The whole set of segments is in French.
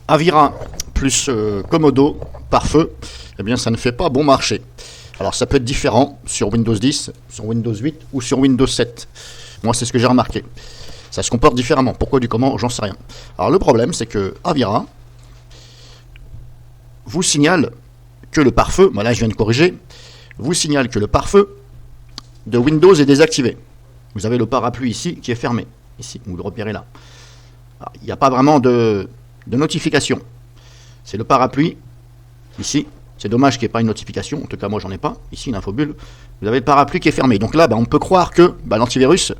Avira plus Komodo par feu, eh bien ça ne fait pas bon marché. Alors ça peut être différent sur Windows 10, sur Windows 8 ou sur Windows 7. Moi c'est ce que j'ai remarqué. Ça se comporte différemment. Pourquoi du comment, j'en sais rien. Alors le problème c'est que Avira vous signale que le pare-feu, là je viens de corriger, vous signale que le pare-feu de Windows est désactivé. Vous avez le parapluie ici qui est fermé. Ici, vous le repérez là. Alors, il n'y a pas vraiment de notification. C'est le parapluie ici. C'est dommage qu'il n'y ait pas une notification. En tout cas, moi, j'en ai pas. Ici, une infobulle. Vous avez le parapluie qui est fermé. Donc là, on peut croire que l'antivirus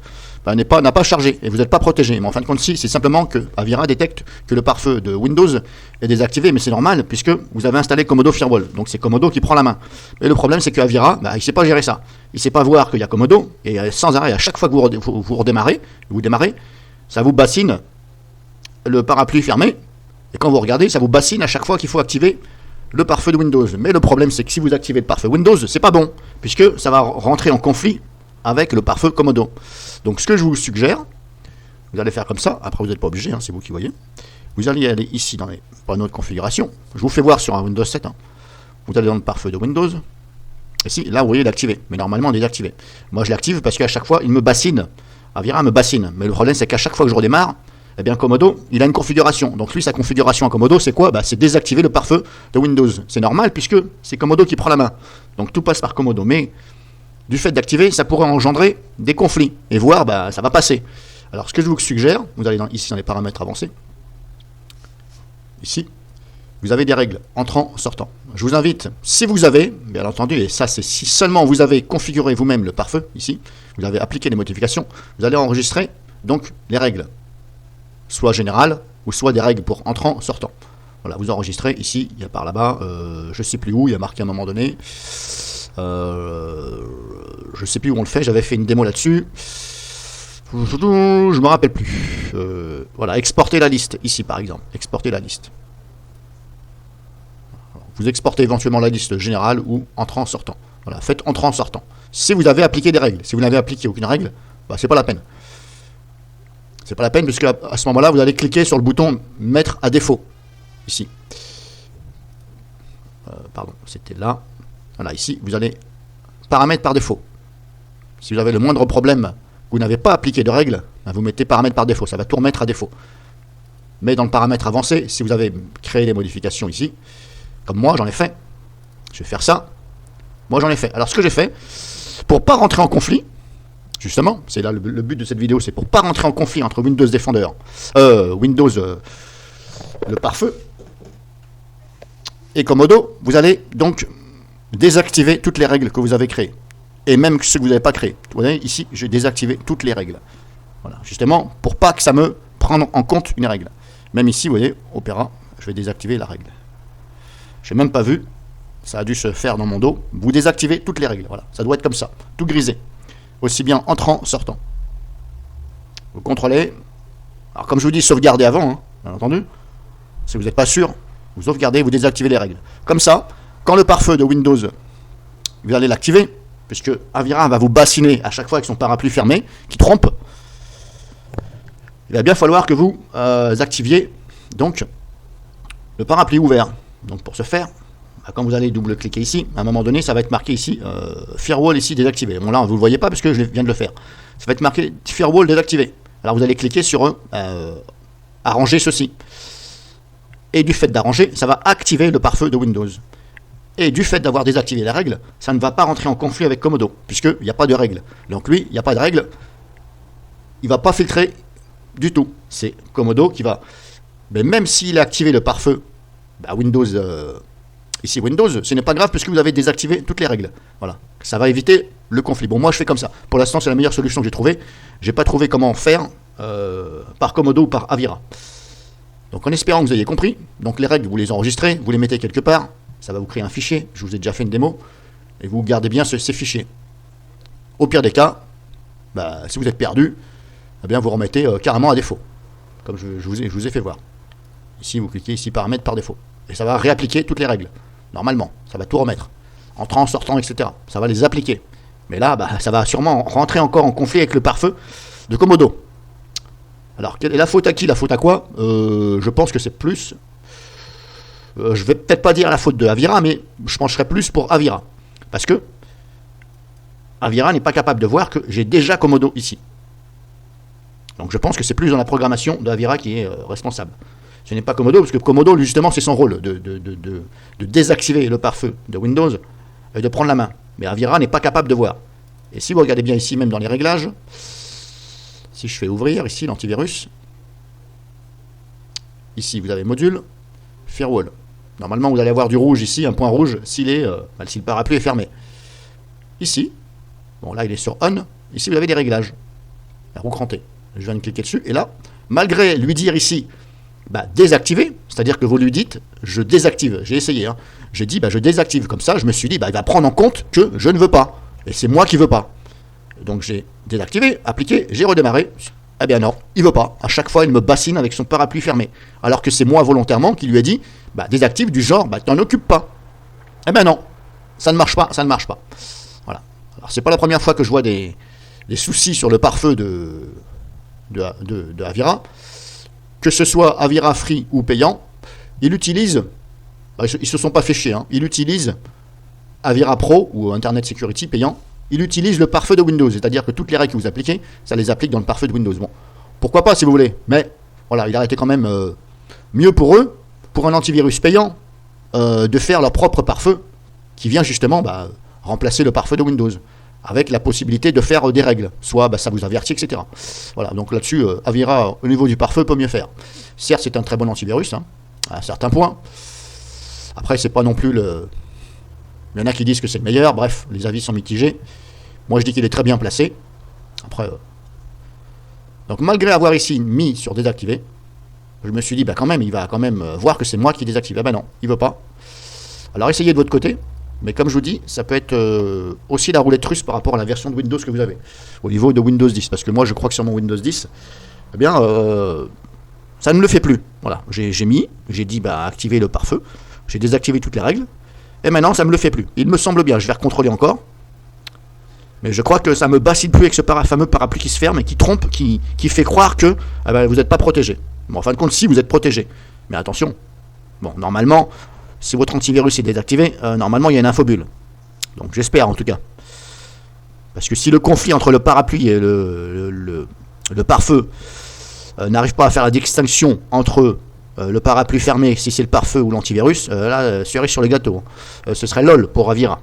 n'a pas chargé et vous n'êtes pas protégé. Mais en fin de compte, si, c'est simplement que Avira détecte que le pare-feu de Windows est désactivé. Mais c'est normal puisque vous avez installé Komodo Firewall. Donc c'est Komodo qui prend la main. Et le problème, c'est que Avira, il ne sait pas gérer ça. Il ne sait pas voir qu'il y a Komodo. Et sans arrêt, à chaque fois que vous démarrez, ça vous bassine le parapluie fermé. Et quand vous regardez, ça vous bassine à chaque fois qu'il faut activer le pare-feu de Windows. Mais le problème, c'est que si vous activez le pare-feu Windows, c'est pas bon, puisque ça va rentrer en conflit avec le pare-feu Komodo. Donc ce que je vous suggère, vous allez faire comme ça. Après, vous n'êtes pas obligé, c'est vous qui voyez. Vous allez aller ici dans les panneaux de configuration. Je vous fais voir sur un Windows 7. Vous allez dans le pare-feu de Windows. Ici, là, vous voyez, il est activé. Mais normalement, il est désactivé. Moi, je l'active parce qu'à chaque fois, il me bassine. Avira me bassine. Mais le problème, c'est qu'à chaque fois que je redémarre, eh bien, Komodo, il a une configuration. Donc lui, sa configuration à Komodo, c'est quoi ? C'est désactiver le pare-feu de Windows. C'est normal puisque c'est Komodo qui prend la main. Donc tout passe par Komodo. Mais du fait d'activer, ça pourrait engendrer des conflits. Et voir, ça va passer. Alors ce que je vous suggère, vous allez ici dans les paramètres avancés. Ici, vous avez des règles entrant, sortant. Je vous invite, si vous avez, bien entendu, et ça c'est si seulement vous avez configuré vous-même le pare-feu, ici, vous avez appliqué les modifications, vous allez enregistrer donc les règles. Soit général, ou soit des règles pour entrant, sortant. Voilà, vous enregistrez ici, il y a par là-bas, je sais plus où, il y a marqué à un moment donné, je sais plus où on le fait, j'avais fait une démo là-dessus, je me rappelle plus. Voilà, exporter la liste, ici par exemple, exporter la liste. Vous exportez éventuellement la liste générale ou entrant, sortant. Voilà, faites entrant, sortant. Si vous avez appliqué des règles, si vous n'avez appliqué aucune règle, c'est pas la peine. C'est pas la peine puisque à ce moment-là, vous allez cliquer sur le bouton mettre à défaut. Ici. Pardon, c'était là. Voilà, ici, vous allez paramètres par défaut. Si vous avez le moindre problème, vous n'avez pas appliqué de règles, vous mettez paramètres par défaut. Ça va tout remettre à défaut. Mais dans le paramètre avancé, si vous avez créé des modifications ici, comme moi, j'en ai fait. Je vais faire ça. Moi, j'en ai fait. Alors, ce que j'ai fait, pour pas rentrer en conflit, justement, c'est là le but de cette vidéo, c'est pour pas rentrer en conflit entre Windows Defender, Windows, le pare-feu, et Komodo, vous allez donc désactiver toutes les règles que vous avez créées. Et même ceux que vous n'avez pas créées. Vous voyez, ici, j'ai désactivé toutes les règles. Voilà, justement, pour pas que ça me prenne en compte une règle. Même ici, vous voyez, Opera, je vais désactiver la règle. Je n'ai même pas vu, ça a dû se faire dans mon dos. Vous désactivez toutes les règles, voilà, ça doit être comme ça, tout grisé. Aussi bien entrant, sortant. Vous contrôlez. Alors comme je vous dis, sauvegardez avant, bien entendu. Si vous n'êtes pas sûr, vous sauvegardez, vous désactivez les règles. Comme ça, quand le pare-feu de Windows, vous allez l'activer, puisque Avira va vous bassiner à chaque fois avec son parapluie fermé, qui trompe, il va bien falloir que vous activiez donc le parapluie ouvert. Donc pour ce faire, quand vous allez double-cliquer ici, à un moment donné, ça va être marqué ici, Firewall ici désactivé. Bon là, vous ne le voyez pas parce que je viens de le faire. Ça va être marqué Firewall désactivé. Alors vous allez cliquer sur arranger ceci. Et du fait d'arranger, ça va activer le pare-feu de Windows. Et du fait d'avoir désactivé la règle, ça ne va pas rentrer en conflit avec Komodo, puisqu'il n'y a pas de règle. Donc lui, il n'y a pas de règle, il ne va pas filtrer du tout. C'est Komodo qui va... Mais même s'il a activé le pare-feu, Windows... Ici Windows, ce n'est pas grave puisque vous avez désactivé toutes les règles. Voilà, ça va éviter le conflit. Bon, moi je fais comme ça. Pour l'instant, c'est la meilleure solution que j'ai trouvée. J'ai pas trouvé comment faire par Komodo ou par Avira. Donc en espérant que vous ayez compris, donc les règles, vous les enregistrez, vous les mettez quelque part. Ça va vous créer un fichier. Je vous ai déjà fait une démo et vous gardez bien ces fichiers. Au pire des cas, si vous êtes perdu, eh bien vous remettez carrément à défaut, comme je vous ai fait voir. Ici, vous cliquez ici paramètres par défaut. Et ça va réappliquer toutes les règles. Normalement, ça va tout remettre. Entrant, sortant, etc. Ça va les appliquer. Mais là, ça va sûrement rentrer encore en conflit avec le pare-feu de Komodo. Alors, quelle est la faute à qui ? La faute à quoi ? Je pense que c'est plus je vais peut-être pas dire la faute de Avira, mais je pencherai plus pour Avira. Parce que Avira n'est pas capable de voir que j'ai déjà Komodo ici. Donc je pense que c'est plus dans la programmation de Avira qui est responsable. Ce n'est pas Komodo, parce que Komodo, lui, justement, c'est son rôle de désactiver le pare-feu de Windows et de prendre la main. Mais Avira n'est pas capable de voir. Et si vous regardez bien ici, même dans les réglages, si je fais ouvrir ici l'antivirus, ici vous avez module, firewall. Normalement, vous allez avoir du rouge ici, un point rouge, si le parapluie est fermé. Ici, bon là il est sur on, ici vous avez des réglages. La roue crantée. Je viens de cliquer dessus, et là, malgré lui dire ici, désactiver, c'est-à-dire que vous lui dites, je désactive, j'ai essayé, hein. J'ai dit, je désactive, comme ça, je me suis dit, il va prendre en compte que je ne veux pas, et c'est moi qui veux pas. Donc j'ai désactivé, appliqué, j'ai redémarré, eh bien non, il veut pas, à chaque fois il me bassine avec son parapluie fermé, alors que c'est moi volontairement qui lui ai dit, désactive du genre, t'en occupes pas. Eh bien non, ça ne marche pas, Voilà. Alors c'est pas la première fois que je vois des soucis sur le pare-feu de Avira, que ce soit Avira free ou payant, il utilise, ils se sont pas fait chier, hein, il utilise Avira Pro ou Internet Security payant, il utilise le pare-feu de Windows, c'est-à-dire que toutes les règles que vous appliquez, ça les applique dans le pare-feu de Windows. Bon, pourquoi pas si vous voulez, mais voilà, il aurait été quand même mieux pour eux, pour un antivirus payant, de faire leur propre pare-feu qui vient justement remplacer le pare-feu de Windows, avec la possibilité de faire des règles, soit ça vous avertit, etc. Voilà, donc là-dessus, Avira, au niveau du pare-feu, peut mieux faire. Certes, c'est un très bon antivirus, hein, à certains points. Après, c'est pas non plus le... Il y en a qui disent que c'est le meilleur, bref, les avis sont mitigés. Moi, je dis qu'il est très bien placé. Après... Donc, malgré avoir ici mis sur désactiver, je me suis dit, quand même, il va quand même voir que c'est moi qui désactive. Non, il veut pas. Alors, essayez de votre côté. Mais comme je vous dis, ça peut être aussi la roulette russe par rapport à la version de Windows que vous avez, au niveau de Windows 10. Parce que moi, je crois que sur mon Windows 10, ça ne le fait plus. Voilà, j'ai dit activer le pare-feu, j'ai désactivé toutes les règles, et maintenant, ça ne me le fait plus. Il me semble bien, je vais recontrôler encore. Mais je crois que ça ne me bassine plus avec ce fameux parapluie qui se ferme et qui trompe, qui fait croire que vous n'êtes pas protégé. Bon, en fin de compte, si, vous êtes protégé. Mais attention, bon, normalement... Si votre antivirus est désactivé, normalement il y a une infobulle. Donc j'espère en tout cas. Parce que si le conflit entre le parapluie et le pare-feu n'arrive pas à faire la distinction entre le parapluie fermé, si c'est le pare-feu ou l'antivirus, là, cerise sur le gâteau. Ce serait LOL pour Avira.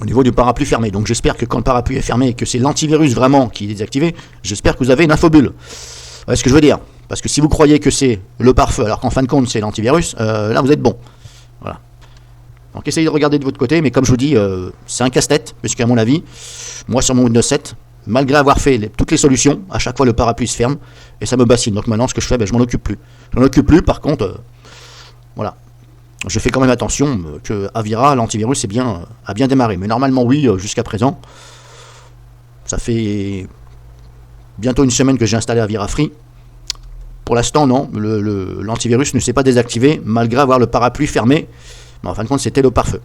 Au niveau du parapluie fermé. Donc j'espère que quand le parapluie est fermé et que c'est l'antivirus vraiment qui est désactivé, j'espère que vous avez une infobulle. Voilà ce que je veux dire. Parce que si vous croyez que c'est le pare-feu, alors qu'en fin de compte c'est l'antivirus, là vous êtes bon. Voilà. Donc essayez de regarder de votre côté, mais comme je vous dis, c'est un casse-tête, parce qu'à mon avis, moi sur mon Windows 7, malgré avoir fait toutes les solutions, à chaque fois le parapluie se ferme, et ça me bassine. Donc maintenant ce que je fais, je m'en occupe plus. Je m'en occupe plus, par contre, voilà. Je fais quand même attention que Avira, l'antivirus, a bien démarré. Mais normalement oui, jusqu'à présent, ça fait bientôt une semaine que j'ai installé Avira Free. Pour l'instant, non, l'antivirus ne s'est pas désactivé, malgré avoir le parapluie fermé. Mais en fin de compte, c'était le pare-feu.